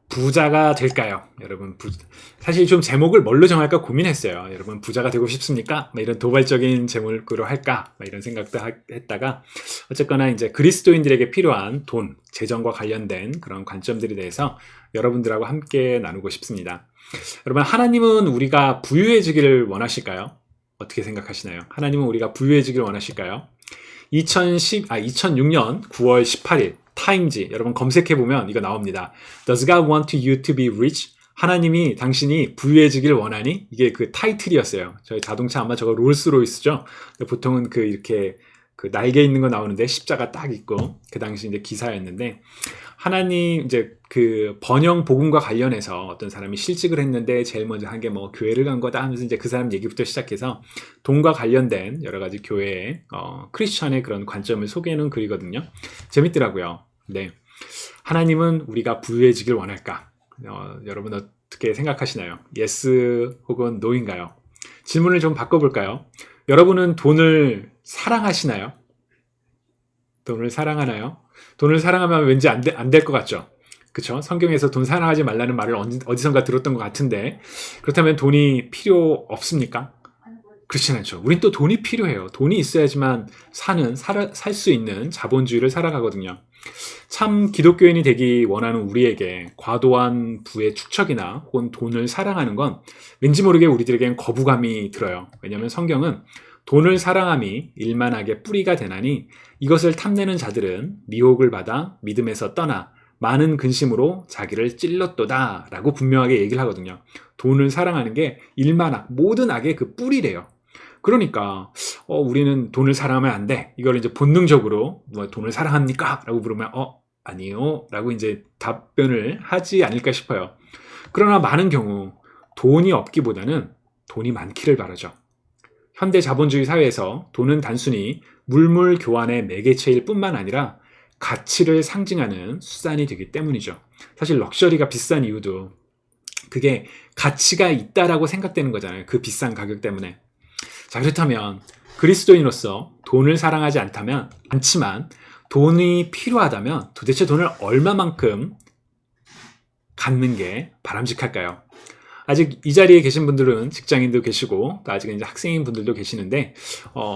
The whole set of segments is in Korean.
부자가 될까요? 여러분, 사실 좀 제목을 뭘로 정할까 고민했어요. 여러분, 부자가 되고 싶습니까? 이런 도발적인 제목으로 할까? 이런 생각도 했다가, 어쨌거나 이제 그리스도인들에게 필요한 돈, 재정과 관련된 그런 관점들에 대해서 여러분들하고 함께 나누고 싶습니다. 여러분, 하나님은 우리가 부유해지기를 원하실까요? 어떻게 생각하시나요? 하나님은 우리가 부유해지기를 원하실까요? 2006년 9월 18일 타임지 여러분 검색해보면 이거 나옵니다. Does God want you to be rich? 하나님이 당신이 부유해지길 원하니? 이게 그 타이틀이었어요. 저희 자동차 아마 저거 롤스로이스죠. 보통은 그 이렇게 그 날개 있는 거 나오는데 십자가 딱 있고 그 당시 이제 기사였는데 하나님 이제 그 번영 복음과 관련해서 어떤 사람이 실직을 했는데 제일 먼저 한 게 뭐 교회를 간 거다 하면서 이제 그 사람 얘기부터 시작해서 돈과 관련된 여러 가지 교회의 크리스천의 그런 관점을 소개하는 글이거든요. 재밌더라고요. 네, 하나님은 우리가 부유해지길 원할까? 여러분 어떻게 생각하시나요? 예스 혹은 노인가요? 질문을 좀 바꿔볼까요? 여러분은 돈을 사랑하시나요? 돈을 사랑하나요? 돈을 사랑하면 왠지 안 될 것 같죠? 그쵸? 성경에서 돈 사랑하지 말라는 말을 어디선가 들었던 것 같은데 그렇다면 돈이 필요 없습니까? 그렇진 않죠. 우린 또 돈이 필요해요. 돈이 있어야지만 살 수 있는 자본주의를 살아가거든요. 참 기독교인이 되기 원하는 우리에게 과도한 부의 축적이나 혹은 돈을 사랑하는 건 왠지 모르게 우리들에겐 거부감이 들어요. 왜냐하면 성경은 돈을 사랑함이 일만하게 뿌리가 되나니 이것을 탐내는 자들은 미혹을 받아 믿음에서 떠나 많은 근심으로 자기를 찔렀도다 라고 분명하게 얘기를 하거든요. 돈을 사랑하는 게 일만악, 모든 악의 그 뿌리래요. 그러니까 우리는 돈을 사랑하면 안 돼. 이걸 이제 본능적으로 뭐 돈을 사랑합니까? 라고 물으면 아니요 라고 이제 답변을 하지 않을까 싶어요. 그러나 많은 경우 돈이 없기보다는 돈이 많기를 바라죠. 현대 자본주의 사회에서 돈은 단순히 물물 교환의 매개체일 뿐만 아니라 가치를 상징하는 수단이 되기 때문이죠. 사실 럭셔리가 비싼 이유도 그게 가치가 있다라고 생각되는 거잖아요. 그 비싼 가격 때문에. 자, 그렇다면 그리스도인으로서 돈을 사랑하지 않지만 돈이 필요하다면 도대체 돈을 얼마만큼 갖는 게 바람직할까요? 아직 이 자리에 계신 분들은 직장인도 계시고 또 아직은 이제 학생인 분들도 계시는데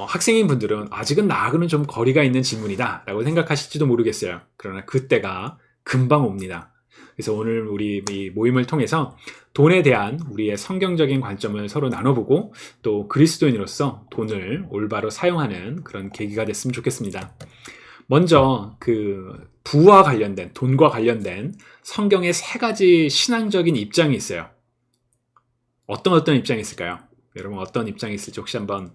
학생인 분들은 아직은 나하고는 좀 거리가 있는 질문이다 라고 생각하실지도 모르겠어요. 그러나 그때가 금방 옵니다. 그래서 오늘 우리 이 모임을 통해서 돈에 대한 우리의 성경적인 관점을 서로 나눠보고 또 그리스도인으로서 돈을 올바로 사용하는 그런 계기가 됐으면 좋겠습니다. 먼저 그 부와 관련된 돈과 관련된 성경의 세 가지 신앙적인 입장이 있어요. 어떤 입장이 있을까요? 여러분 어떤 입장이 있을지 혹시 한번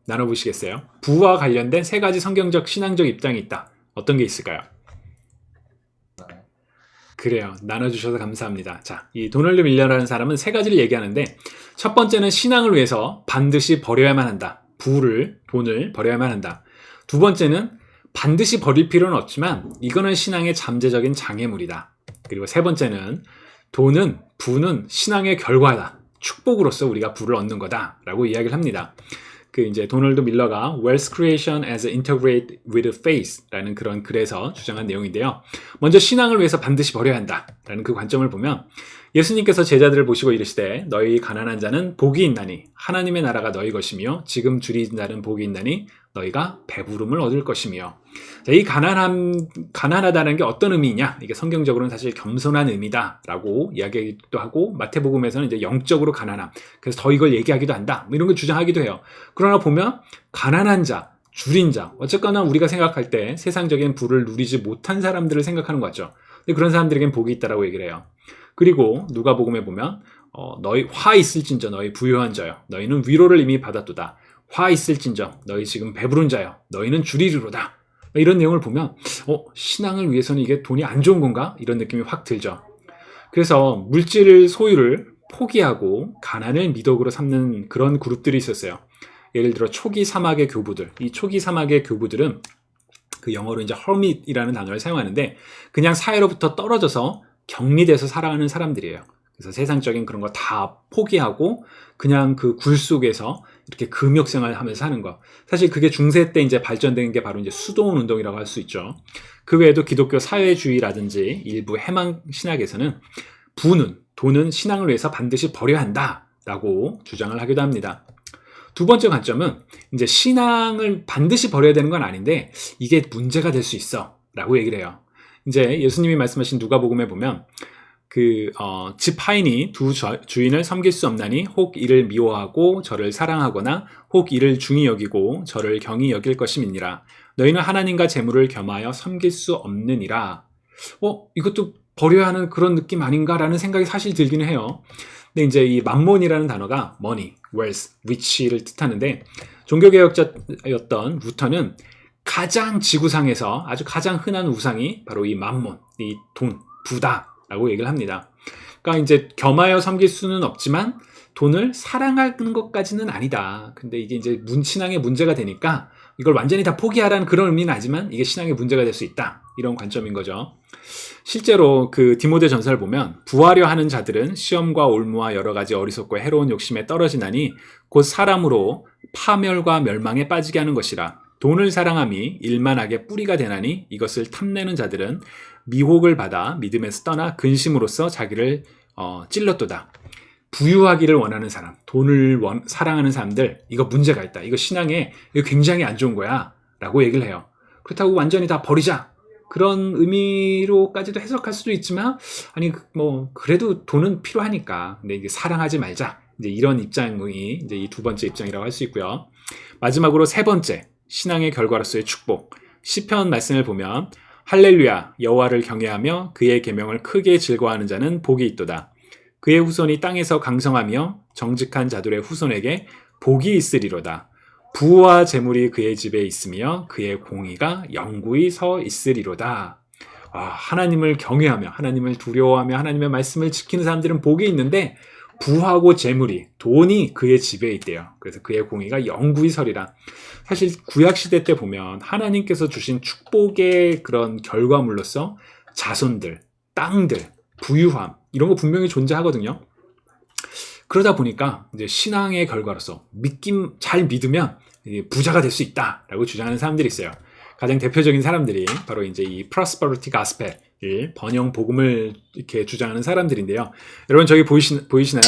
나눠보시겠어요? 부와 관련된 세 가지 성경적 신앙적 입장이 있다. 어떤 게 있을까요? 그래요. 나눠주셔서 감사합니다. 자, 이 도널드 밀러라는 사람은 세 가지를 얘기하는데 첫 번째는 신앙을 위해서 반드시 버려야만 한다. 돈을 버려야만 한다. 두 번째는 반드시 버릴 필요는 없지만 이거는 신앙의 잠재적인 장애물이다. 그리고 세 번째는 부는 신앙의 결과다. 축복으로서 우리가 부를 얻는 거다라고 이야기를 합니다. 그 이제 도널드 밀러가 Wealth Creation as Integrated with Faith라는 그런 글에서 주장한 내용인데요. 먼저 신앙을 위해서 반드시 버려야 한다라는 그 관점을 보면 예수님께서 제자들을 보시고 이르시되 너희 가난한 자는 복이 있나니 하나님의 나라가 너희 것이며 지금 줄인 자는 복이 있나니 너희가 배부름을 얻을 것이며 자, 이 가난하다는 게 어떤 의미냐? 이게 성경적으로는 사실 겸손한 의미다라고 이야기도 하고 마태복음에서는 이제 영적으로 가난함. 그래서 더 이걸 얘기하기도 한다. 뭐 이런 걸 주장하기도 해요. 그러나 보면 가난한 자, 줄인 자, 어쨌거나 우리가 생각할 때 세상적인 부를 누리지 못한 사람들을 생각하는 것 같죠. 근데 그런 사람들에겐 복이 있다라고 얘기를 해요. 그리고 누가복음에 보면 너희 화 있을진저 너희 부유한 자여 너희는 위로를 이미 받았도다. 화 있을진저 너희 지금 배부른 자여 너희는 줄이리로다. 이런 내용을 보면 신앙을 위해서는 이게 돈이 안 좋은 건가? 이런 느낌이 확 들죠. 그래서 물질 소유를 포기하고 가난을 미덕으로 삼는 그런 그룹들이 있었어요. 예를 들어 초기 사막의 교부들. 이 초기 사막의 교부들은 그 영어로 이제 hermit이라는 단어를 사용하는데 그냥 사회로부터 떨어져서 격리돼서 살아가는 사람들이에요. 그래서 세상적인 그런 거 다 포기하고 그냥 그 굴 속에서 이렇게 금욕 생활을 하면서 사는 거. 사실 그게 중세 때 이제 발전된 게 바로 이제 수도원 운동이라고 할 수 있죠. 그 외에도 기독교 사회주의라든지 일부 해망 신학에서는 돈은 신앙을 위해서 반드시 버려야 한다라고 주장을 하기도 합니다. 두 번째 관점은 이제 신앙을 반드시 버려야 되는 건 아닌데 이게 문제가 될 수 있어라고 얘기를 해요. 이제 예수님이 말씀하신 누가복음에 보면 집 하인이 두 주인을 섬길 수 없나니 혹 이를 미워하고 저를 사랑하거나 혹 이를 중히 여기고 저를 경히 여길 것임이니라. 너희는 하나님과 재물을 겸하여 섬길 수 없느니라. 이것도 버려야 하는 그런 느낌 아닌가라는 생각이 사실 들기는 해요. 근데 이제 이 맘몬이라는 단어가 money, wealth, rich를 뜻하는데 종교개혁자였던 루터는 가장 지구상에서 아주 가장 흔한 우상이 바로 이 맘몬, 이 돈, 부다라고 얘기를 합니다. 그러니까 이제 겸하여 섬길 수는 없지만 돈을 사랑하는 것까지는 아니다. 근데 이게 이제 신앙의 문제가 되니까 이걸 완전히 다 포기하라는 그런 의미는 아니지만 이게 신앙의 문제가 될 수 있다. 이런 관점인 거죠. 실제로 디모데 전서를 보면 부하려 하는 자들은 시험과 올무와 여러 가지 어리석고 해로운 욕심에 떨어지나니 곧 사람으로 파멸과 멸망에 빠지게 하는 것이라. 돈을 사랑함이 일만하게 뿌리가 되나니 이것을 탐내는 자들은 미혹을 받아 믿음에서 떠나 근심으로써 자기를 찔렀도다. 부유하기를 원하는 사람, 돈을 사랑하는 사람들, 이거 문제가 있다. 이거 신앙에 이거 굉장히 안 좋은 거야 라고 얘기를 해요. 그렇다고 완전히 다 버리자, 그런 의미로까지도 해석할 수도 있지만, 아니 그래도 돈은 필요하니까 근데 이게 사랑하지 말자, 이제 이런 입장이 이제 이 두 번째 입장이라고 할 수 있고요. 마지막으로 세 번째, 신앙의 결과로서의 축복. 시편 말씀을 보면 할렐루야, 여호와를 경외하며 그의 계명을 크게 즐거워하는 자는 복이 있도다. 그의 후손이 땅에서 강성하며 정직한 자들의 후손에게 복이 있으리로다. 부와 재물이 그의 집에 있으며 그의 공의가 영구히 서 있으리로다. 하나님을 경외하며 하나님을 두려워하며 하나님의 말씀을 지키는 사람들은 복이 있는데 부하고 재물이, 돈이 그의 집에 있대요. 그래서 그의 공의가 영구히 서리라. 사실 구약시대 때 보면 하나님께서 주신 축복의 그런 결과물로서 자손들, 땅들, 부유함, 이런 거 분명히 존재하거든요. 그러다 보니까 이제 신앙의 결과로서 잘 믿으면 부자가 될 수 있다라고 주장하는 사람들이 있어요. 가장 대표적인 사람들이 바로 이제 이 prosperity gospel, 번영 복음을 이렇게 주장하는 사람들인데요. 여러분 저기 보이시나요?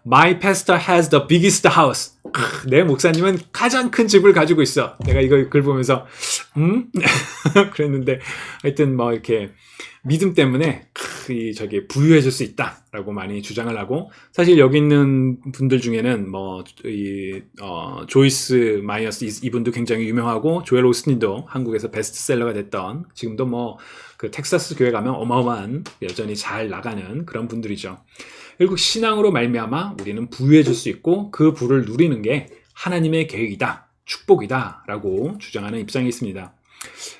My pastor has the biggest house. 내 목사님은 가장 큰 집을 가지고 있어. 내가 이거 글 보면서 그랬는데 하여튼 이렇게 믿음 때문에 부유해질 수 있다라고 많이 주장을 하고, 사실 여기 있는 분들 중에는 조이스 마이어스 이분도 굉장히 유명하고, 조엘 오스틴도 한국에서 베스트셀러가 됐던, 지금도 그 텍사스 교회 가면 어마어마한, 여전히 잘 나가는 그런 분들이죠. 결국 신앙으로 말미암아 우리는 부유해질 수 있고 그 부를 누리는 게 하나님의 계획이다, 축복이다 라고 주장하는 입장이 있습니다.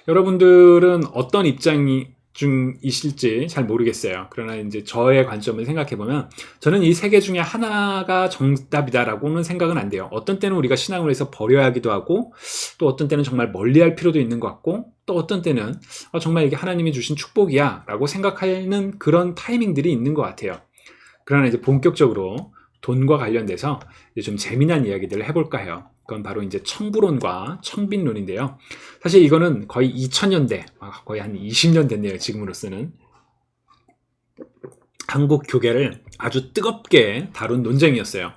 여러분들은 어떤 입장이 중이실지 잘 모르겠어요. 그러나 이제 저의 관점을 생각해보면 저는 이 세 개 중에 하나가 정답이다라고는 생각은 안 돼요. 어떤 때는 우리가 신앙을 위해서 버려야 하기도 하고, 또 어떤 때는 정말 멀리할 필요도 있는 것 같고, 또 어떤 때는 정말 이게 하나님이 주신 축복이야 라고 생각하는 그런 타이밍들이 있는 것 같아요. 그러나 이제 본격적으로 돈과 관련돼서 이제 좀 재미난 이야기들을 해볼까 해요. 그건 바로 이제 청부론과 청빈론인데요. 사실 이거는 거의 2000년대, 거의 한 20년 됐네요. 지금으로서는. 한국 교계를 아주 뜨겁게 다룬 논쟁이었어요.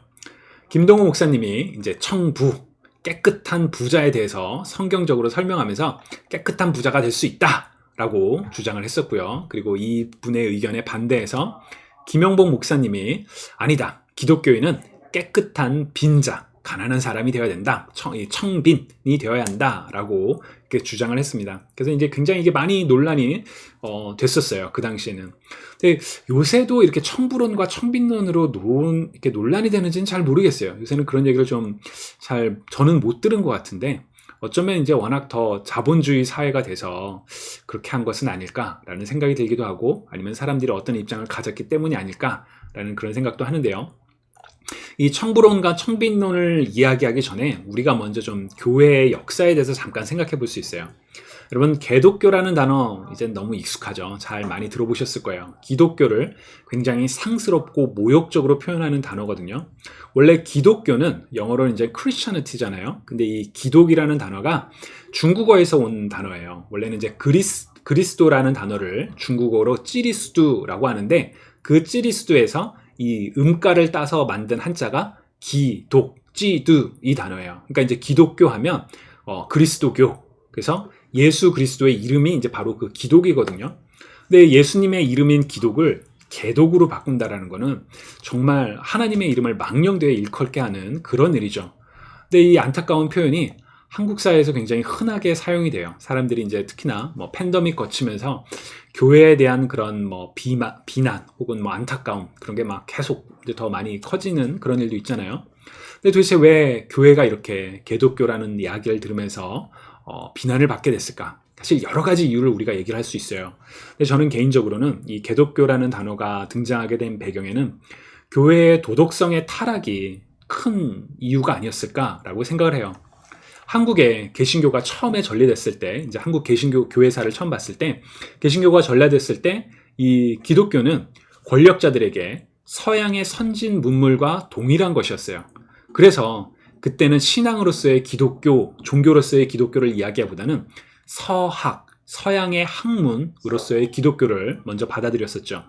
김동호 목사님이 이제 청부, 깨끗한 부자에 대해서 성경적으로 설명하면서 깨끗한 부자가 될 수 있다라고 주장을 했었고요. 그리고 이 분의 의견에 반대해서 김영복 목사님이 아니다, 기독교인은 깨끗한 빈자, 가난한 사람이 되어야 된다, 청빈이 되어야 한다라고 이렇게 주장을 했습니다. 그래서 이제 굉장히 이게 많이 논란이 됐었어요, 그 당시에는. 근데 요새도 이렇게 청부론과 청빈론으로 이렇게 논란이 되는지는 잘 모르겠어요. 요새는 그런 얘기를 저는 못 들은 것 같은데, 어쩌면 이제 워낙 더 자본주의 사회가 돼서 그렇게 한 것은 아닐까라는 생각이 들기도 하고, 아니면 사람들이 어떤 입장을 가졌기 때문이 아닐까라는 그런 생각도 하는데요. 이 청부론과 청빈론을 이야기하기 전에 우리가 먼저 좀 교회의 역사에 대해서 잠깐 생각해 볼 수 있어요. 여러분, 개독교라는 단어 이제 너무 익숙하죠. 잘 많이 들어보셨을 거예요. 기독교를 굉장히 상스럽고 모욕적으로 표현하는 단어거든요. 원래 기독교는 영어로는 이제 Christianity잖아요. 근데 이 기독이라는 단어가 중국어에서 온 단어예요. 원래는 이제 그리스도라는 단어를 중국어로 찌리스두라고 하는데, 그 찌리스도에서 이 음가를 따서 만든 한자가 기독, 찌두 이 단어예요. 그러니까 이제 기독교 하면 그리스도교. 그래서 예수 그리스도의 이름이 이제 바로 그 기독이거든요. 근데 예수님의 이름인 기독을 개독으로 바꾼다라는 거는 정말 하나님의 이름을 망령되이 일컬게 하는 그런 일이죠. 근데 이 안타까운 표현이 한국 사회에서 굉장히 흔하게 사용이 돼요. 사람들이 이제 특히나 뭐 팬데믹 거치면서 교회에 대한 그런 뭐 비난 혹은 뭐 안타까움 그런 게 막 계속 이제 더 많이 커지는 그런 일도 있잖아요. 근데 도대체 왜 교회가 이렇게 개독교라는 이야기를 들으면서 비난을 받게 됐을까? 사실 여러 가지 이유를 우리가 얘기를 할 수 있어요. 근데 저는 개인적으로는 이 개독교라는 단어가 등장하게 된 배경에는 교회의 도덕성의 타락이 큰 이유가 아니었을까라고 생각을 해요. 한국에 개신교가 처음에 전래됐을 때, 이제 한국 개신교 교회사를 처음 봤을 때, 개신교가 전래됐을 때, 이 기독교는 권력자들에게 서양의 선진 문물과 동일한 것이었어요. 그래서 그때는 신앙으로서의 기독교, 종교로서의 기독교를 이야기하기보다는 서학, 서양의 학문으로서의 기독교를 먼저 받아들였었죠.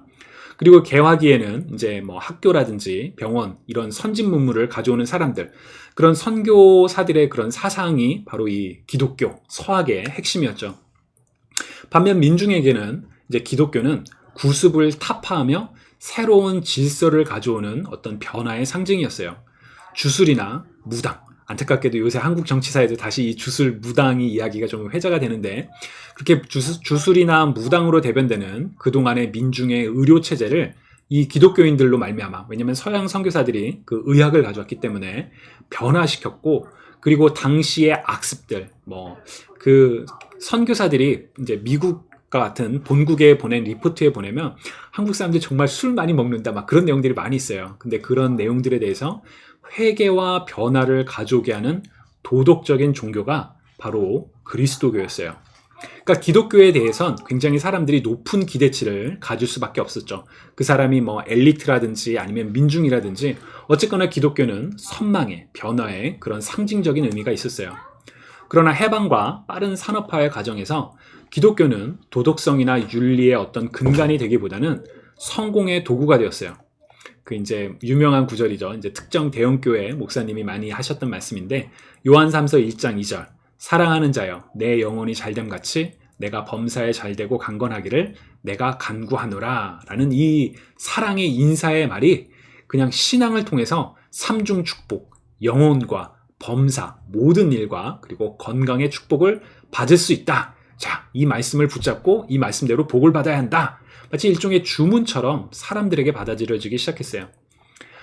그리고 개화기에는 이제 뭐 학교라든지 병원 이런 선진 문물을 가져오는 사람들, 그런 선교사들의 그런 사상이 바로 이 기독교, 서학의 핵심이었죠. 반면 민중에게는 이제 기독교는 구습을 타파하며 새로운 질서를 가져오는 어떤 변화의 상징이었어요. 주술이나 무당, 안타깝게도 요새 한국 정치사에도 다시 이 주술, 무당이 이야기가 좀 회자가 되는데, 그렇게 주술이나 무당으로 대변되는 그동안의 민중의 의료체제를 이 기독교인들로 말미암아, 왜냐면 서양 선교사들이 그 의학을 가져왔기 때문에 변화시켰고, 그리고 당시의 악습들, 그 선교사들이 이제 미국과 같은 본국에 보낸 리포트에 보내면 한국 사람들이 정말 술 많이 먹는다, 막 그런 내용들이 많이 있어요. 근데 그런 내용들에 대해서 회개와 변화를 가져오게 하는 도덕적인 종교가 바로 그리스도교였어요. 그러니까 기독교에 대해선 굉장히 사람들이 높은 기대치를 가질 수밖에 없었죠. 그 사람이 뭐 엘리트라든지 아니면 민중이라든지 어쨌거나 기독교는 선망의, 변화의 그런 상징적인 의미가 있었어요. 그러나 해방과 빠른 산업화의 과정에서 기독교는 도덕성이나 윤리의 어떤 근간이 되기보다는 성공의 도구가 되었어요. 그 이제 유명한 구절이죠. 이제 특정 대형교회 목사님이 많이 하셨던 말씀인데, 요한삼서 1장 2절, 사랑하는 자여 내 영혼이 잘됨 같이 내가 범사에 잘되고 강건하기를 내가 간구하노라 라는 이 사랑의 인사의 말이 그냥 신앙을 통해서 삼중 축복, 영혼과 범사, 모든 일과 그리고 건강의 축복을 받을 수 있다. 자, 이 말씀을 붙잡고 이 말씀대로 복을 받아야 한다. 마치 일종의 주문처럼 사람들에게 받아들여지기 시작했어요.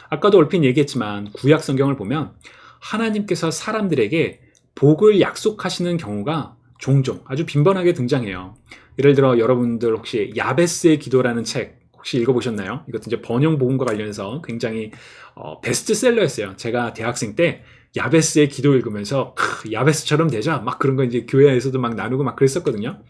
아까도 얼핏 얘기했지만 구약 성경을 보면 하나님께서 사람들에게 복을 약속하시는 경우가 종종 아주 빈번하게 등장해요. 예를 들어 여러분들 혹시 야베스의 기도라는 책 혹시 읽어보셨나요? 이것도 이제 번영 복음과 관련해서 굉장히 베스트셀러였어요. 제가 대학생 때 야베스의 기도 읽으면서 야베스처럼 되자 막 그런 거 이제 교회에서도 막 나누고 막 그랬었거든요.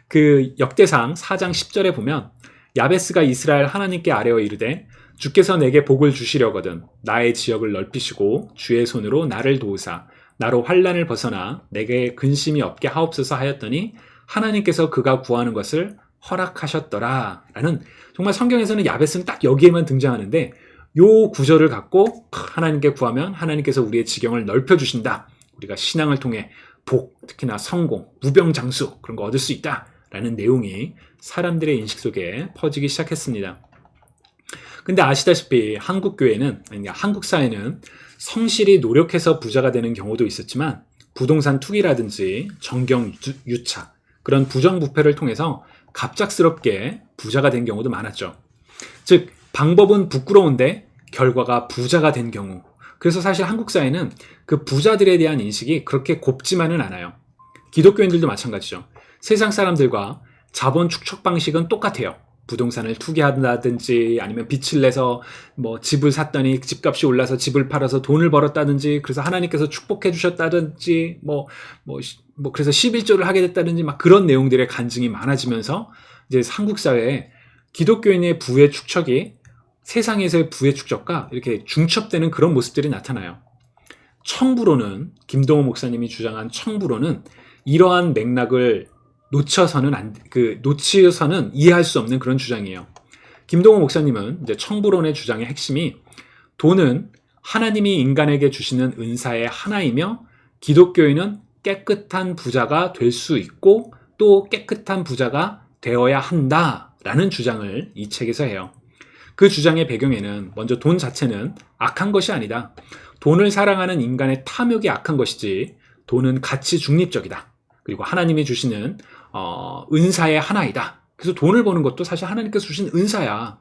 그 역대상 4장 10절에 보면 야베스가 이스라엘 하나님께 아뢰어 이르되 주께서 내게 복을 주시려거든 나의 지역을 넓히시고 주의 손으로 나를 도우사 나로 환난을 벗어나 내게 근심이 없게 하옵소서 하였더니 하나님께서 그가 구하는 것을 허락하셨더라 라는, 정말 성경에서는 야베스는 딱 여기에만 등장하는데 요 구절을 갖고 하나님께 구하면 하나님께서 우리의 지경을 넓혀주신다, 우리가 신앙을 통해 복, 특히나 성공, 무병장수 그런 거 얻을 수 있다 라는 내용이 사람들의 인식 속에 퍼지기 시작했습니다. 근데 아시다시피 한국 교회는, 아니 한국 사회는 성실히 노력해서 부자가 되는 경우도 있었지만 부동산 투기라든지 정경 유착, 그런 부정부패를 통해서 갑작스럽게 부자가 된 경우도 많았죠. 즉 방법은 부끄러운데 결과가 부자가 된 경우. 그래서 사실 한국 사회는 그 부자들에 대한 인식이 그렇게 곱지만은 않아요. 기독교인들도 마찬가지죠. 세상 사람들과 자본 축적 방식은 똑같아요. 부동산을 투기한다든지 아니면 빚을 내서 뭐 집을 샀더니 집값이 올라서 집을 팔아서 돈을 벌었다든지, 그래서 하나님께서 축복해 주셨다든지 그래서 11조를 하게 됐다든지 막 그런 내용들의 간증이 많아지면서 이제 한국 사회에 기독교인의 부의 축적이 세상에서의 부의 축적과 이렇게 중첩되는 그런 모습들이 나타나요. 청부로는, 김동호 목사님이 주장한 청부로는 이러한 맥락을 놓쳐서는 이해할 수 없는 그런 주장이에요. 김동호 목사님은 이제 청부론의 주장의 핵심이 돈은 하나님이 인간에게 주시는 은사의 하나이며 기독교인은 깨끗한 부자가 될 수 있고 또 깨끗한 부자가 되어야 한다라는 주장을 이 책에서 해요. 그 주장의 배경에는 먼저 돈 자체는 악한 것이 아니다. 돈을 사랑하는 인간의 탐욕이 악한 것이지 돈은 가치 중립적이다. 그리고 하나님이 주시는 은사의 하나이다. 그래서 돈을 버는 것도 사실 하나님께서 주신 은사야.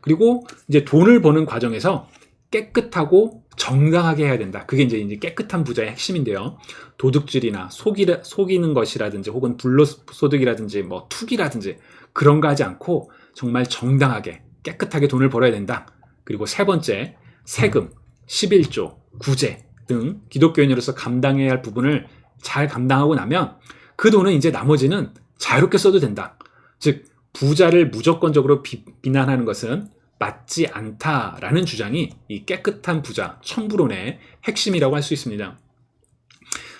그리고 이제 돈을 버는 과정에서 깨끗하고 정당하게 해야 된다. 그게 이제 깨끗한 부자의 핵심인데요. 도둑질이나 속이는 것이라든지 혹은 불로소득이라든지 뭐 투기라든지 그런 거 하지 않고 정말 정당하게 깨끗하게 돈을 벌어야 된다. 그리고 세 번째, 세금, 11조, 구제 등 기독교인으로서 감당해야 할 부분을 잘 감당하고 나면 그 돈은 이제 나머지는 자유롭게 써도 된다. 즉 부자를 무조건적으로 비난하는 것은 맞지 않다라는 주장이 이 깨끗한 부자, 청부론의 핵심이라고 할 수 있습니다.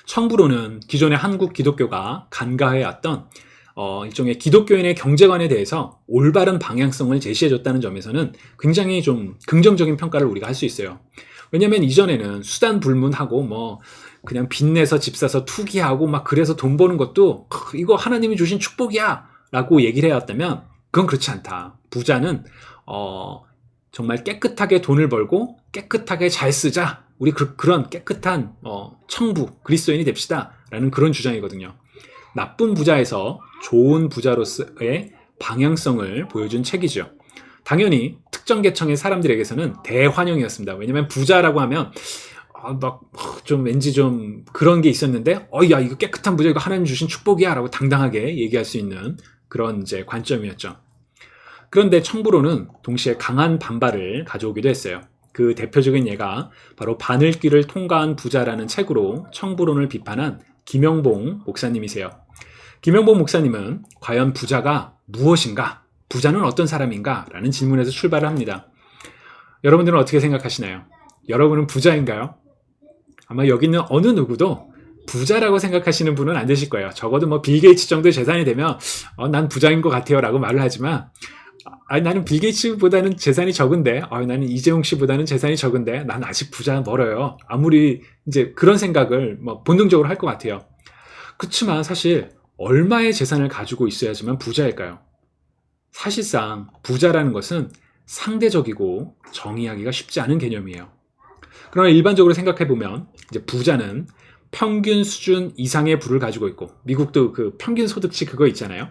청부론은 기존의 한국 기독교가 간과해왔던 일종의 기독교인의 경제관에 대해서 올바른 방향성을 제시해줬다는 점에서는 굉장히 좀 긍정적인 평가를 우리가 할 수 있어요. 왜냐하면 이전에는 수단 불문하고 뭐 그냥 빚내서 집 사서 투기하고 막 그래서 돈 버는 것도 이거 하나님이 주신 축복이야 라고 얘기를 해왔다면 그건 그렇지 않다. 부자는 정말 깨끗하게 돈을 벌고 깨끗하게 잘 쓰자. 우리 그런 깨끗한 청부 그리스도인이 됩시다 라는 그런 주장이거든요. 나쁜 부자에서 좋은 부자로서의 방향성을 보여준 책이죠. 당연히 특정 계층의 사람들에게서는 대환영이었습니다. 왜냐하면 부자라고 하면 막 좀 왠지 좀 그런 게 있었는데 야 이거 깨끗한 부자 이거 하나님 주신 축복이야 라고 당당하게 얘기할 수 있는 그런 이제 관점이었죠. 그런데 청부론은 동시에 강한 반발을 가져오기도 했어요. 그 대표적인 예가 바로 바늘길을 통과한 부자라는 책으로 청부론을 비판한 김영봉 목사님이세요. 김영봉 목사님은 과연 부자가 무엇인가? 부자는 어떤 사람인가? 라는 질문에서 출발을 합니다. 여러분들은 어떻게 생각하시나요? 여러분은 부자인가요? 아마 여기 있는 어느 누구도 부자라고 생각하시는 분은 안 되실 거예요. 적어도 뭐 빌 게이츠 정도의 재산이 되면 난 부자인 것 같아요 라고 말을 하지만 나는 빌 게이츠보다는 재산이 적은데 나는 이재용 씨보다는 재산이 적은데 난 아직 부자 멀어요. 아무리 이제 그런 생각을 뭐 본능적으로 할 것 같아요. 그렇지만 사실 얼마의 재산을 가지고 있어야지만 부자일까요? 사실상 부자라는 것은 상대적이고 정의하기가 쉽지 않은 개념이에요. 그러나 일반적으로 생각해보면 이제 부자는 평균 수준 이상의 부를 가지고 있고 미국도 그 평균 소득치 그거 있잖아요.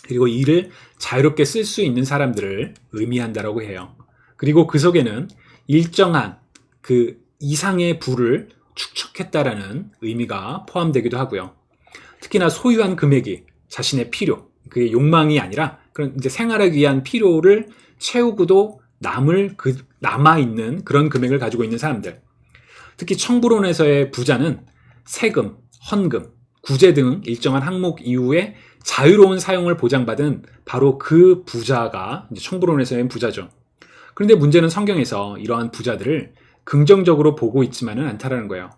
그리고 이를 자유롭게 쓸 수 있는 사람들을 의미한다라고 해요. 그리고 그 속에는 일정한 그 이상의 부를 축적했다라는 의미가 포함되기도 하고요. 특히나 소유한 금액이 자신의 필요, 그게 욕망이 아니라 그런 이제 생활하기 위한 필요를 채우고도 남아있는 그런 금액을 가지고 있는 사람들. 특히 청부론에서의 부자는 세금, 헌금, 구제 등 일정한 항목 이후에 자유로운 사용을 보장받은 바로 그 부자가 이제 청부론에서의 부자죠. 그런데 문제는 성경에서 이러한 부자들을 긍정적으로 보고 있지만은 않다라는 거예요.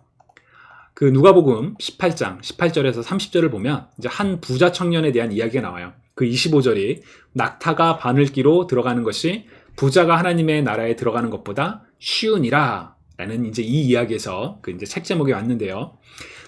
그 누가복음 18장 18절에서 30절을 보면 이제 한 부자 청년에 대한 이야기가 나와요. 그 25절이 낙타가 바늘기로 들어가는 것이 부자가 하나님의 나라에 들어가는 것보다 쉬우니라 라는 이제 이 이야기에서 그 이제 책 제목이 왔는데요.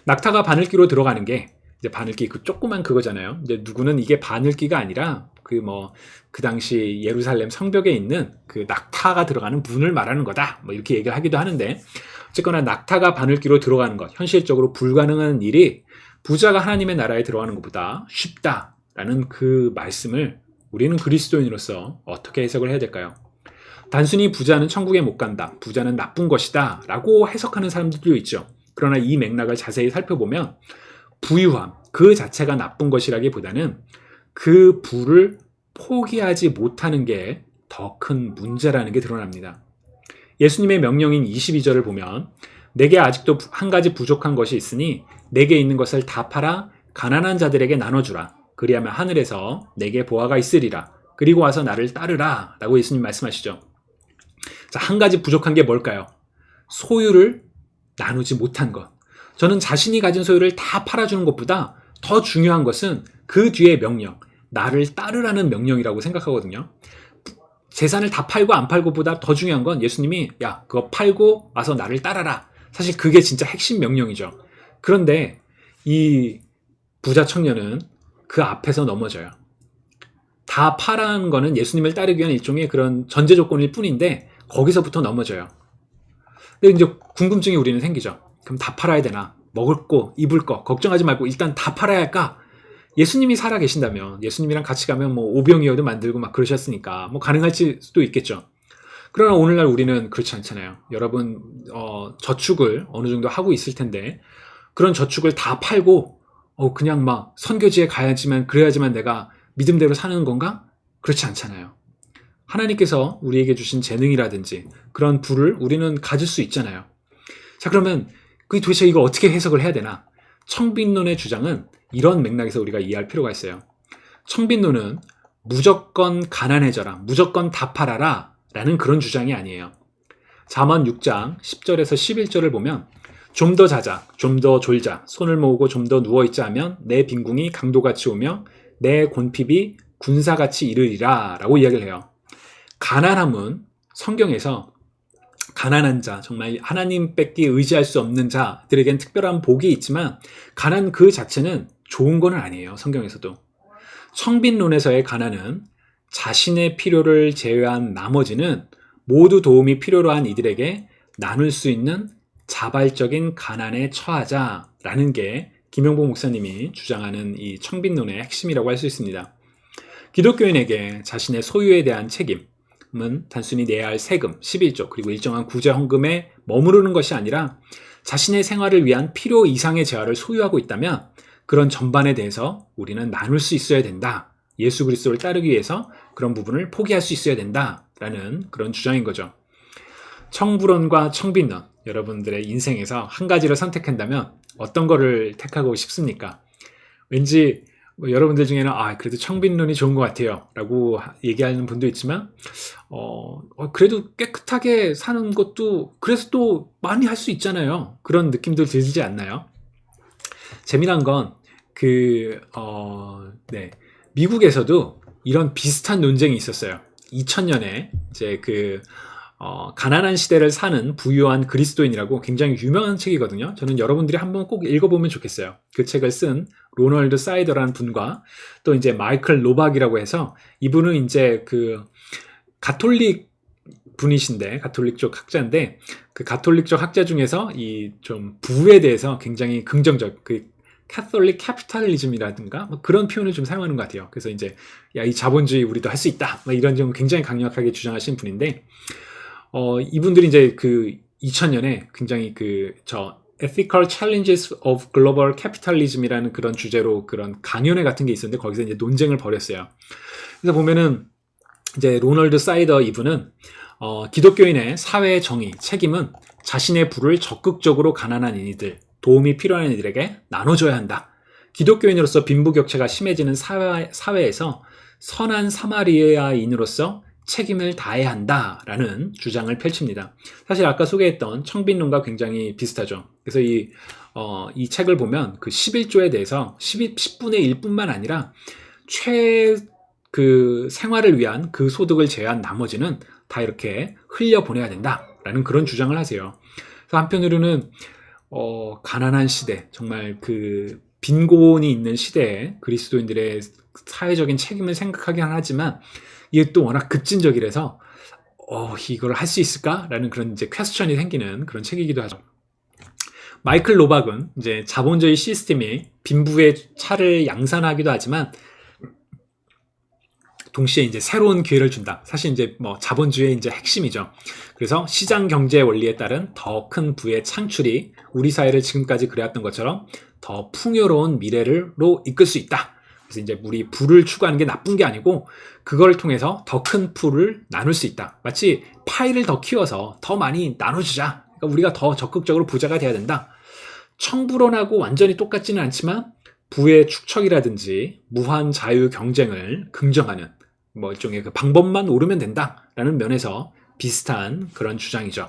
낙타가 바늘기로 들어가는 게 이제 바늘기 그 조그만 그거잖아요. 이제 누구는 이게 바늘기가 아니라 그 당시 예루살렘 성벽에 있는 그 낙타가 들어가는 문을 말하는 거다. 뭐 이렇게 얘기를 하기도 하는데 어쨌거나 낙타가 바늘기로 들어가는 것, 현실적으로 불가능한 일이 부자가 하나님의 나라에 들어가는 것보다 쉽다라는 그 말씀을 우리는 그리스도인으로서 어떻게 해석을 해야 될까요? 단순히 부자는 천국에 못 간다, 부자는 나쁜 것이다 라고 해석하는 사람들도 있죠. 그러나 이 맥락을 자세히 살펴보면 부유함 그 자체가 나쁜 것이라기보다는 그 부를 포기하지 못하는 게 더 큰 문제라는 게 드러납니다. 예수님의 명령인 22절을 보면 내게 아직도 한 가지 부족한 것이 있으니 내게 있는 것을 다 팔아 가난한 자들에게 나눠주라. 그리하면 하늘에서 내게 보화가 있으리라. 그리고 와서 나를 따르라 라고 예수님 말씀하시죠. 자, 한 가지 부족한 게 뭘까요? 소유를 나누지 못한 것. 저는 자신이 가진 소유를 다 팔아주는 것보다 더 중요한 것은 그 뒤의 명령, 나를 따르라는 명령이라고 생각하거든요. 재산을 다 팔고 안 팔고보다 더 중요한 건 예수님이 야, 그거 팔고 와서 나를 따라라. 사실 그게 진짜 핵심 명령이죠. 그런데 이 부자 청년은 그 앞에서 넘어져요. 다 파라는 거는 예수님을 따르기 위한 일종의 그런 전제 조건일 뿐인데 거기서부터 넘어져요. 근데 이제 궁금증이 우리는 생기죠. 그럼 다 팔아야 되나? 먹을 거, 입을 거 걱정하지 말고 일단 다 팔아야 할까? 예수님이 살아 계신다면 예수님이랑 같이 가면 뭐 오병이어도 만들고 막 그러셨으니까 뭐 가능할 수도 있겠죠. 그러나 오늘날 우리는 그렇지 않잖아요. 여러분 저축을 어느 정도 하고 있을 텐데 그런 저축을 다 팔고 그냥 막 선교지에 가야지만 그래야지만 내가 믿음대로 사는 건가? 그렇지 않잖아요. 하나님께서 우리에게 주신 재능이라든지 그런 부를 우리는 가질 수 있잖아요. 자, 그러면 도대체 이걸 어떻게 해석을 해야 되나? 청빈론의 주장은 이런 맥락에서 우리가 이해할 필요가 있어요. 청빈론은 무조건 가난해져라, 무조건 다 팔아라 라는 그런 주장이 아니에요. 잠언 6장 10절에서 11절을 보면 좀 더 자자, 좀 더 졸자, 손을 모으고 좀 더 누워있자 하면 내 빈궁이 강도같이 오며 내 곤핍이 군사같이 이르리라 라고 이야기를 해요. 가난함은 성경에서 가난한 자, 정말 하나님 뺏기 의지할 수 없는 자들에겐 특별한 복이 있지만 가난 그 자체는 좋은 건 아니에요. 성경에서도. 청빈론에서의 가난은 자신의 필요를 제외한 나머지는 모두 도움이 필요로 한 이들에게 나눌 수 있는 자발적인 가난에 처하자라는 게 김영복 목사님이 주장하는 이 청빈론의 핵심이라고 할 수 있습니다. 기독교인에게 자신의 소유에 대한 책임은 단순히 내야 할 세금, 11조, 그리고 일정한 구제 헌금에 머무르는 것이 아니라 자신의 생활을 위한 필요 이상의 재화를 소유하고 있다면 그런 전반에 대해서 우리는 나눌 수 있어야 된다. 예수 그리스도를 따르기 위해서 그런 부분을 포기할 수 있어야 된다라는 그런 주장인 거죠. 청불원과 청빈론, 여러분들의 인생에서 한 가지를 선택한다면 어떤 거를 택하고 싶습니까? 왠지 여러분들 중에는 그래도 청빈론이 좋은 것 같아요 라고 얘기하는 분도 있지만 그래도 깨끗하게 사는 것도 그래서 또 많이 할 수 있잖아요. 그런 느낌도 들지 않나요? 재미난 건 미국에서도 이런 비슷한 논쟁이 있었어요. 2000년에 이제 가난한 시대를 사는 부유한 그리스도인이라고 굉장히 유명한 책이거든요. 저는 여러분들이 한번 꼭 읽어보면 좋겠어요. 그 책을 쓴 로널드 사이더라는 분과 또 이제 마이클 로박이라고 해서 이분은 이제 가톨릭 분이신데 가톨릭 쪽 학자인데 그 가톨릭 쪽 학자 중에서 이 좀 부에 대해서 굉장히 긍정적 캐톨릭 캐피탈리즘이라든가 그런 표현을 좀 사용하는 것 같아요. 그래서 이제 이 자본주의 우리도 할 수 있다 이런 점 굉장히 강력하게 주장하신 분인데 이분들이 이제 2000년에 굉장히 Ethical Challenges of Global Capitalism이라는 그런 주제로 그런 강연회 같은 게 있었는데 거기서 이제 논쟁을 벌였어요. 그래서 보면은 이제 로널드 사이더 이분은 기독교인의 사회 정의, 책임은 자신의 부를 적극적으로 가난한 이들, 도움이 필요한 이들에게 나눠줘야 한다. 기독교인으로서 빈부격차가 심해지는 사회에서 선한 사마리아인으로서 책임을 다해야 한다라는 주장을 펼칩니다. 사실 아까 소개했던 청빈론과 굉장히 비슷하죠. 그래서 이 책을 보면 11조에 대해서 10분의 1뿐만 아니라 생활을 위한 그 소득을 제외한 나머지는 다 이렇게 흘려보내야 된다라는 그런 주장을 하세요. 그래서 한편으로는 가난한 시대, 정말 빈곤이 있는 시대에 그리스도인들의 사회적인 책임을 생각하긴 하지만 이게 또 워낙 급진적이라서 이걸 할 수 있을까라는 그런 이제 퀘스천이 생기는 그런 책이기도 하죠. 마이클 로박은 이제 자본주의 시스템이 빈부의 차를 양산하기도 하지만 동시에 이제 새로운 기회를 준다. 사실 이제 자본주의의 이제 핵심이죠. 그래서 시장 경제 원리에 따른 더 큰 부의 창출이 우리 사회를 지금까지 그래왔던 것처럼 더 풍요로운 미래로 이끌 수 있다. 그래서 이제 우리 부를 추구하는 게 나쁜 게 아니고 그걸 통해서 더 큰 부를 나눌 수 있다. 마치 파이를 더 키워서 더 많이 나눠주자. 그러니까 우리가 더 적극적으로 부자가 돼야 된다. 청불원하고 완전히 똑같지는 않지만 부의 축척이라든지 무한 자유 경쟁을 긍정하는 일종의 방법만 옳으면 된다라는 면에서 비슷한 그런 주장이죠.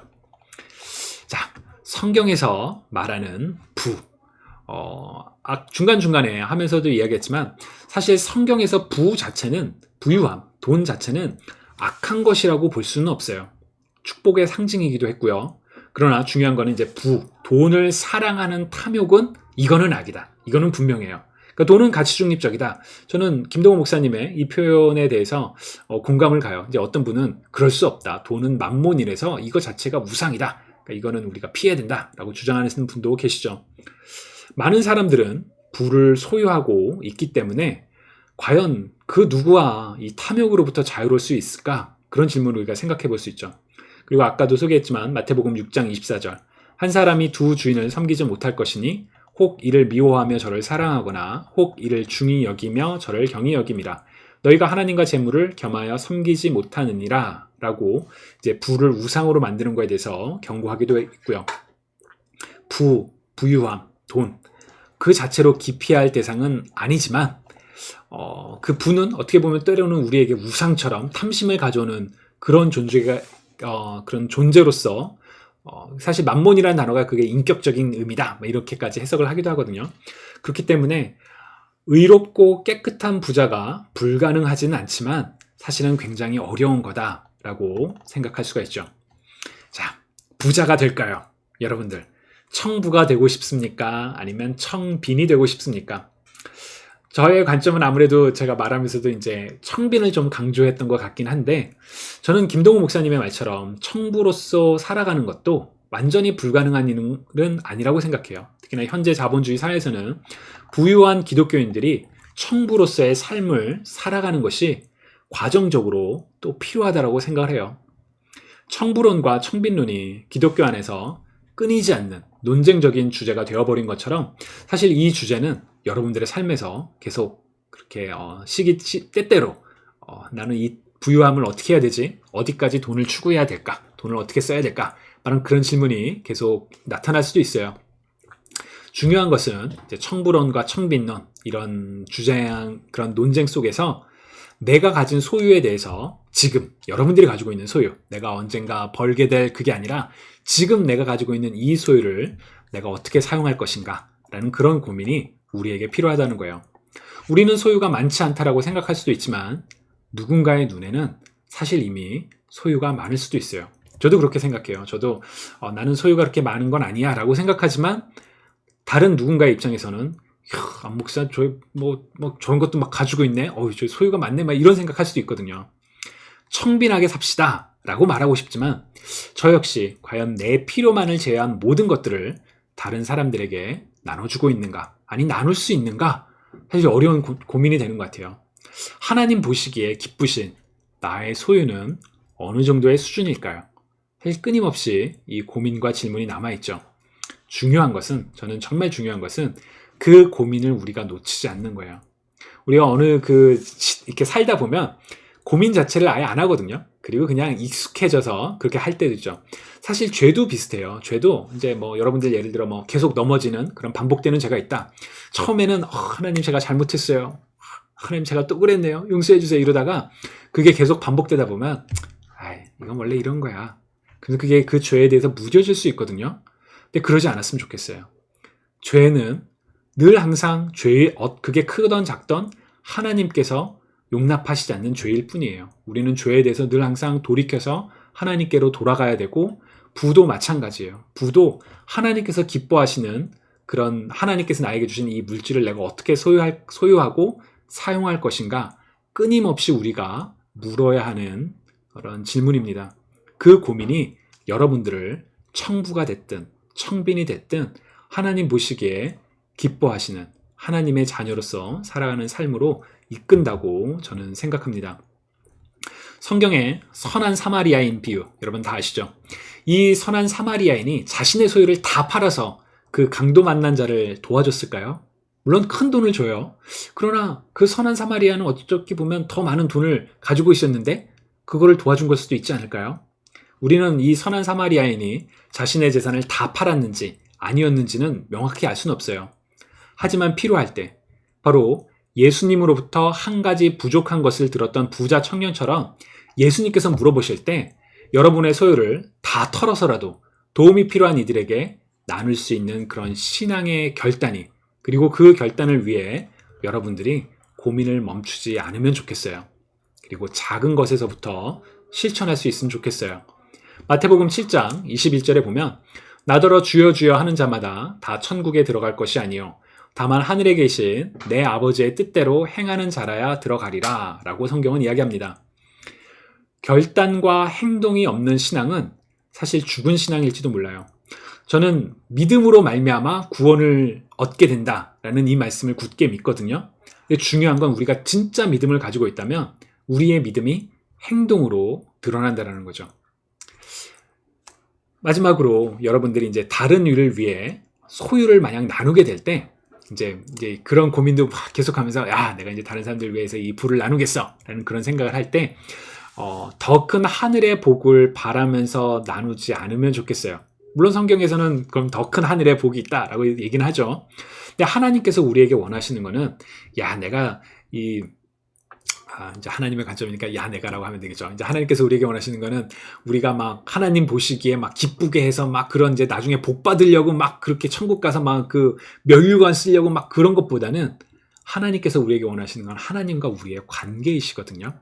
자, 성경에서 말하는 부. 중간중간에 하면서도 이야기했지만 사실 성경에서 부유함, 돈 자체는 악한 것이라고 볼 수는 없어요. 축복의 상징이기도 했고요. 그러나 중요한 거는 이제 돈을 사랑하는 탐욕은 이거는 악이다. 이거는 분명해요. 그러니까 돈은 가치 중립적이다. 저는 김동호 목사님의 이 표현에 대해서 공감을 가요. 이제 어떤 분은 그럴 수 없다. 돈은 만몬이라서 이거 자체가 우상이다. 그러니까 이거는 우리가 피해야 된다라고 주장하는 분도 계시죠. 많은 사람들은 부를 소유하고 있기 때문에 과연 그 누구와 이 탐욕으로부터 자유로울 수 있을까? 그런 질문을 우리가 생각해 볼 수 있죠. 그리고 아까도 소개했지만 마태복음 6장 24절 한 사람이 두 주인을 섬기지 못할 것이니 혹 이를 미워하며 저를 사랑하거나 혹 이를 중히 여기며 저를 경히 여김이라. 너희가 하나님과 재물을 겸하여 섬기지 못하느니라 라고 이제 부를 우상으로 만드는 것에 대해서 경고하기도 했고요. 부유함, 돈 그 자체로 기피할 대상은 아니지만 그 부는 어떻게 보면 때로는 우리에게 우상처럼 탐심을 가져오는 그런 그런 존재로서 사실 만몬이라는 단어가 그게 인격적인 의미다 이렇게까지 해석을 하기도 하거든요. 그렇기 때문에 의롭고 깨끗한 부자가 불가능하지는 않지만 사실은 굉장히 어려운 거다라고 생각할 수가 있죠. 자, 부자가 될까요? 여러분들 청부가 되고 싶습니까? 아니면 청빈이 되고 싶습니까? 저의 관점은 아무래도 제가 말하면서도 이제 청빈을 좀 강조했던 것 같긴 한데 저는 김동호 목사님의 말처럼 청부로서 살아가는 것도 완전히 불가능한 일은 아니라고 생각해요. 특히나 현재 자본주의 사회에서는 부유한 기독교인들이 청부로서의 삶을 살아가는 것이 과정적으로 또 필요하다고 생각을 해요. 청부론과 청빈론이 기독교 안에서 끊이지 않는 논쟁적인 주제가 되어버린 것처럼 사실 이 주제는 여러분들의 삶에서 계속 그렇게 때때로 나는 이 부유함을 어떻게 해야 되지? 어디까지 돈을 추구해야 될까? 돈을 어떻게 써야 될까? 라는 그런 질문이 계속 나타날 수도 있어요. 중요한 것은 이제 청부론과 청빈론 이런 주제한 그런 논쟁 속에서 내가 가진 소유에 대해서 지금 여러분들이 가지고 있는 소유, 내가 언젠가 벌게 될 그게 아니라 지금 내가 가지고 있는 이 소유를 내가 어떻게 사용할 것인가 라는 그런 고민이 우리에게 필요하다는 거예요. 우리는 소유가 많지 않다라고 생각할 수도 있지만 누군가의 눈에는 사실 이미 소유가 많을 수도 있어요. 저도 그렇게 생각해요. 저도 나는 소유가 그렇게 많은 건 아니야 라고 생각하지만 다른 누군가의 입장에서는 안 목사 저런 것도 막 가지고 있네. 저 소유가 많네. 막 이런 생각할 수도 있거든요. 청빈하게 삽시다 라고 말하고 싶지만 저 역시 과연 내 필요만을 제외한 모든 것들을 다른 사람들에게 나눠주고 있는가? 아니 나눌 수 있는가? 사실 어려운 고민이 되는 것 같아요. 하나님 보시기에 기쁘신 나의 소유는 어느 정도의 수준일까요? 사실 끊임없이 이 고민과 질문이 남아있죠. 중요한 것은 저는 정말 중요한 것은 그 고민을 우리가 놓치지 않는 거예요. 우리가 이렇게 살다 보면 고민 자체를 아예 안 하거든요. 그리고 그냥 익숙해져서 그렇게 할 때도 있죠. 사실 죄도 비슷해요. 죄도 이제 여러분들 예를 들어 계속 넘어지는 그런 반복되는 죄가 있다. 처음에는 하나님 제가 잘못했어요. 하나님 제가 또 그랬네요. 용서해 주세요. 이러다가 그게 계속 반복되다 보면 이건 원래 이런 거야. 그래서 그게 그 죄에 대해서 무뎌질 수 있거든요. 근데 그러지 않았으면 좋겠어요. 죄는 늘 항상 그게 크던 작던 하나님께서 용납하시지 않는 죄일 뿐이에요. 우리는 죄에 대해서 늘 항상 돌이켜서 하나님께로 돌아가야 되고 부도 마찬가지예요. 부도 하나님께서 기뻐하시는 그런 하나님께서 나에게 주신 이 물질을 내가 어떻게 소유하고 사용할 것인가 끊임없이 우리가 물어야 하는 그런 질문입니다. 그 고민이 여러분들을 청부가 됐든 청빈이 됐든 하나님 보시기에 기뻐하시는 하나님의 자녀로서 살아가는 삶으로 이끈다고 저는 생각합니다. 성경에 선한 사마리아인 비유 여러분 다 아시죠? 이 선한 사마리아인이 자신의 소유를 다 팔아서 그 강도 만난 자를 도와줬을까요? 물론 큰 돈을 줘요. 그러나 그 선한 사마리아는 어떻게 보면 더 많은 돈을 가지고 있었는데 그거를 도와준 걸 수도 있지 않을까요? 우리는 이 선한 사마리아인이 자신의 재산을 다 팔았는지 아니었는지는 명확히 알 수는 없어요. 하지만 필요할 때 바로 예수님으로부터 한 가지 부족한 것을 들었던 부자 청년처럼 예수님께서 물어보실 때 여러분의 소유를 다 털어서라도 도움이 필요한 이들에게 나눌 수 있는 그런 신앙의 결단이 그리고 그 결단을 위해 여러분들이 고민을 멈추지 않으면 좋겠어요. 그리고 작은 것에서부터 실천할 수 있으면 좋겠어요. 마태복음 7장 21절에 보면 나더러 주여 주여 하는 자마다 다 천국에 들어갈 것이 아니요 다만 하늘에 계신 내 아버지의 뜻대로 행하는 자라야 들어가리라 라고 성경은 이야기합니다. 결단과 행동이 없는 신앙은 사실 죽은 신앙일지도 몰라요. 저는 믿음으로 말미암아 구원을 얻게 된다라는 이 말씀을 굳게 믿거든요. 근데 중요한 건 우리가 진짜 믿음을 가지고 있다면 우리의 믿음이 행동으로 드러난다는 거죠. 마지막으로 여러분들이 이제 다른 일을 위해 소유를 만약 나누게 될 때 이제 그런 고민도 막 계속하면서 야 내가 이제 다른 사람들 위해서 이 부를 나누겠어 라는 그런 생각을 할 때 더 큰 하늘의 복을 바라면서 나누지 않으면 좋겠어요. 물론 성경에서는 그럼 더 큰 하늘의 복이 있다라고 얘기는 하죠. 근데 하나님께서 우리에게 원하시는 거는 야 내가 이제 하나님의 관점이니까 야 내가라고 하면 되겠죠. 이제 하나님께서 우리에게 원하시는 거는 우리가 막 하나님 보시기에 막 기쁘게 해서 막 그런 이제 나중에 복 받으려고 막 그렇게 천국 가서 막 그 면류관 쓰려고 막 그런 것보다는 하나님께서 우리에게 원하시는 건 하나님과 우리의 관계이시거든요.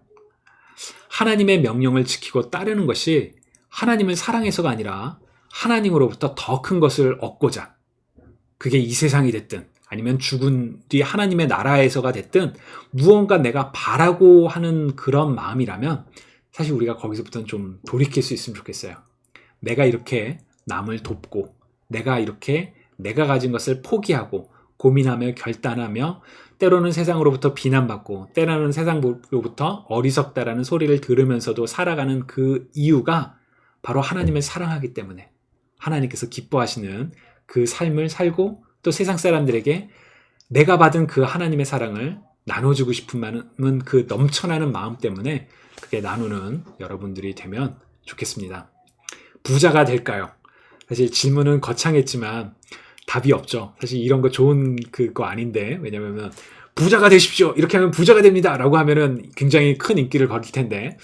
하나님의 명령을 지키고 따르는 것이 하나님을 사랑해서가 아니라 하나님으로부터 더 큰 것을 얻고자, 그게 이 세상이 됐든 아니면 죽은 뒤 하나님의 나라에서가 됐든 무언가 내가 바라고 하는 그런 마음이라면 사실 우리가 거기서부터는 좀 돌이킬 수 있으면 좋겠어요. 내가 이렇게 남을 돕고 내가 이렇게 내가 가진 것을 포기하고 고민하며 결단하며 때로는 세상으로부터 비난받고 때로는 세상으로부터 어리석다라는 소리를 들으면서도 살아가는 그 이유가 바로 하나님을 사랑하기 때문에 하나님께서 기뻐하시는 그 삶을 살고 또 세상 사람들에게 내가 받은 그 하나님의 사랑을 나눠주고 싶은 마음은 그 넘쳐나는 마음 때문에 그게 나누는 여러분들이 되면 좋겠습니다. 부자가 될까요? 사실 질문은 거창했지만 답이 없죠. 사실 이런 거 좋은 그거 아닌데 왜냐면 부자가 되십시오 이렇게 하면 부자가 됩니다 라고 하면은 굉장히 큰 인기를 거둘 텐데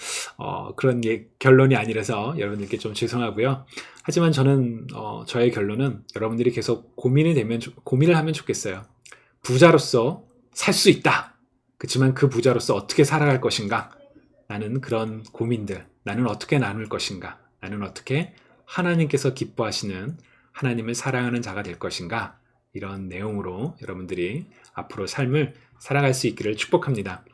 그런 결론이 아니라서 여러분들께 좀 죄송하고요. 하지만 저는 저의 결론은 여러분들이 계속 고민을 하면 좋겠어요. 부자로서 살 수 있다. 그렇지만 그 부자로서 어떻게 살아갈 것인가? 나는 그런 고민들, 나는 어떻게 나눌 것인가? 나는 어떻게 하나님께서 기뻐하시는 하나님을 사랑하는 자가 될 것인가? 이런 내용으로 여러분들이 앞으로 삶을 살아갈 수 있기를 축복합니다.